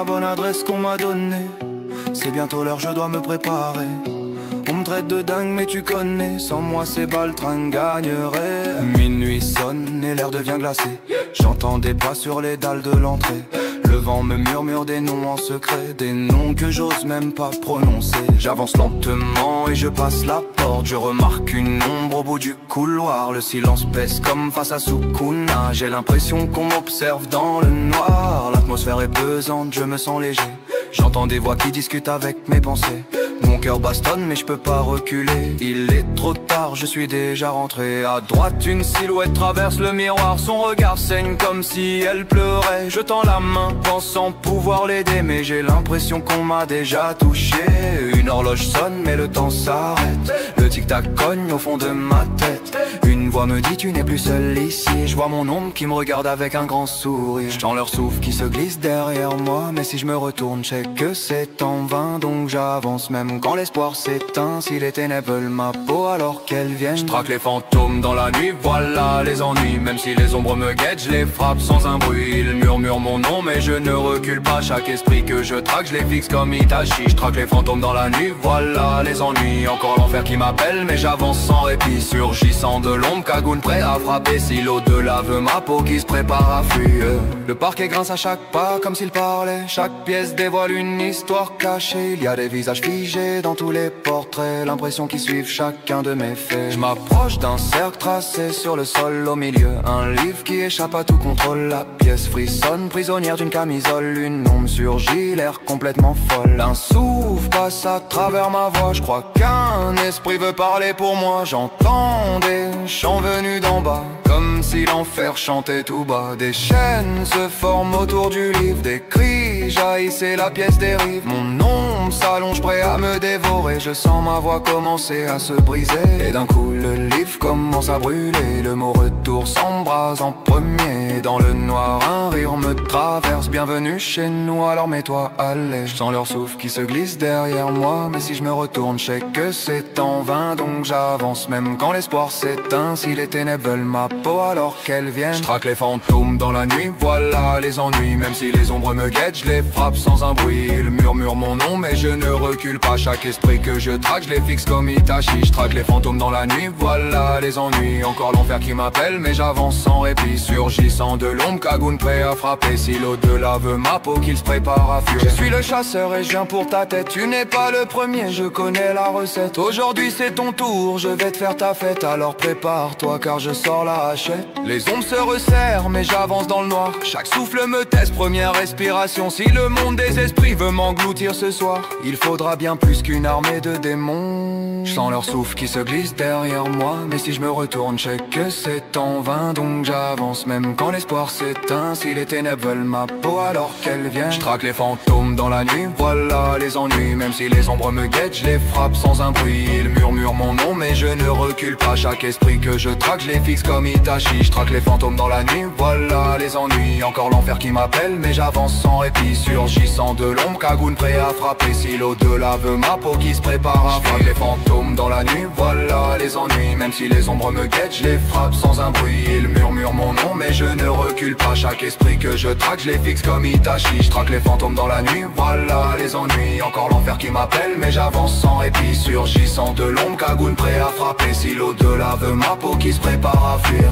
la bonne adresse qu'on m'a donnée. C'est bientôt l'heure, je dois me préparer. On me traite de dingue mais tu connais, sans moi ces baltringues gagneraient. Minuit sonne et l'air devient glacé. J'entends des pas sur les dalles de l'entrée. Le vent me murmure des noms en secret, des noms que j'ose même pas prononcer. J'avance lentement et je passe la porte. Je remarque une ombre au bout du couloir. Le silence pèse comme face à Sukuna. J'ai l'impression qu'on m'observe dans le noir. L'atmosphère est pesante, je me sens léger. J'entends des voix qui discutent avec mes pensées. Mon cœur bastonne mais je peux pas reculer. Il est trop tard, je suis déjà rentré. À droite une silhouette traverse le miroir. Son regard saigne comme si elle pleurait. Je tends la main pensant pouvoir l'aider, mais j'ai l'impression qu'on m'a déjà touché. Une horloge sonne mais le temps s'arrête. Le tic-tac cogne au fond de ma tête. Une voix me dit tu n'es plus seul ici. Je vois mon ombre qui me regarde avec un grand sourire. Je sens leur souffle qui se glisse derrière moi. Mais si je me retourne, je sais que c'est en vain. Donc j'avance même quand l'espoir s'éteint. Si les ténèbres veulent ma peau alors qu'elles viennent. Je traque les fantômes dans la nuit, voilà les ennuis. Même si les ombres me guettent, je les frappe sans un bruit. Ils murmurent mon nom mais je ne recule pas. Chaque esprit que je traque, je les fixe comme Itachi. Je traque les fantômes dans la nuit, voilà les ennuis. Encore l'enfer qui m'appelle mais j'avance sans répit. Surgissant de l'ombre, cagoule prêt à frapper. Si l'au-delà veut ma peau qui se prépare à fuir. Le parquet grince à chaque pas comme s'il parlait. Chaque pièce dévoile une histoire cachée. Il y a des visages figés dans tous les portraits, l'impression qu'ils suivent chacun de mes faits. Je m'approche d'un cercle tracé sur le sol au milieu. Un livre qui échappe à tout contrôle. La pièce frissonne, prisonnière d'une camisole. Une ombre surgit, l'air complètement folle. Un souffle passe à travers ma voix. Je crois qu'un esprit veut parler pour moi. J'entends des chants venus d'en bas, comme si l'enfer chantait tout bas. Des chaînes se forment autour du livre. Des cris jaillissent et la pièce dérive. Mon ombre s'allonge prêt à me dévorer. Je sens ma voix commencer à se briser. Et d'un coup le livre commence à brûler. Le mot retour s'embrase en premier. Dans le noir un rire me traverse. Bienvenue chez nous, alors mets-toi à l'aise. Je sens leur souffle qui se glisse derrière moi. Mais si je me retourne, je sais que c'est en vain. Donc j'avance même quand l'espoir s'éteint. Si les ténèbres veulent ma peau alors qu'elles viennent. Je traque les fantômes dans la nuit, voilà les ennuis. Même si les ombres me guettent, je les frappe sans un bruit. Ils murmurent mon nom mais je ne recule pas. Chaque esprit que je traque, je les fixe comme Itachi. Je traque les fantômes dans la nuit, voilà les ennuis. Encore l'enfer qui m'appelle mais j'avance sans répit. Surgissant de l'ombre, cagoule prêt à frapper. Si l'au-delà veut ma peau, qu'il se prépare à fuir. Je suis le chasseur et je viens pour ta tête. Tu n'es pas le premier, je connais la recette. Aujourd'hui c'est ton tour, je vais te faire ta fête. Alors prépare-toi car je sors la hachette. Les ombres se resserrent mais j'avance dans le noir. Chaque souffle me teste, première respiration. Si le monde des esprits veut m'engloutir ce soir, il faudra bien plus qu'une armée de démons. Je sens leur souffle qui se glisse derrière moi. Mais si je me retourne, je sais que c'est en vain. Donc j'avance même quand l'espoir s'éteint. Si les ténèbres veulent ma peau alors qu'elles viennent. Je traque les fantômes dans la nuit, voilà les ennuis. Même si les ombres me guettent, je les frappe sans un bruit. Ils murmurent mon nom mais je ne recule pas. Chaque esprit que je traque, je les fixe comme Itachi. Je traque les fantômes dans la nuit, voilà les ennuis. Encore l'enfer qui m'appelle mais j'avance sans répit. Surgissant de l'ombre, cagoule prêt à frapper. Si l'au-delà veut ma peau qui se prépare à fuir. Les fantômes dans la nuit, voilà les ennuis. Même si les ombres me guettent, je les frappe sans un bruit. Ils murmurent mon nom mais je ne recule pas. Chaque esprit que je traque, je les fixe comme Itachi. Je traque les fantômes dans la nuit, voilà les ennuis. Encore l'enfer qui m'appelle mais j'avance sans répit. Surgissant de l'ombre, cagoule prêt à frapper. Si l'au-delà veut ma peau qui se prépare à fuir.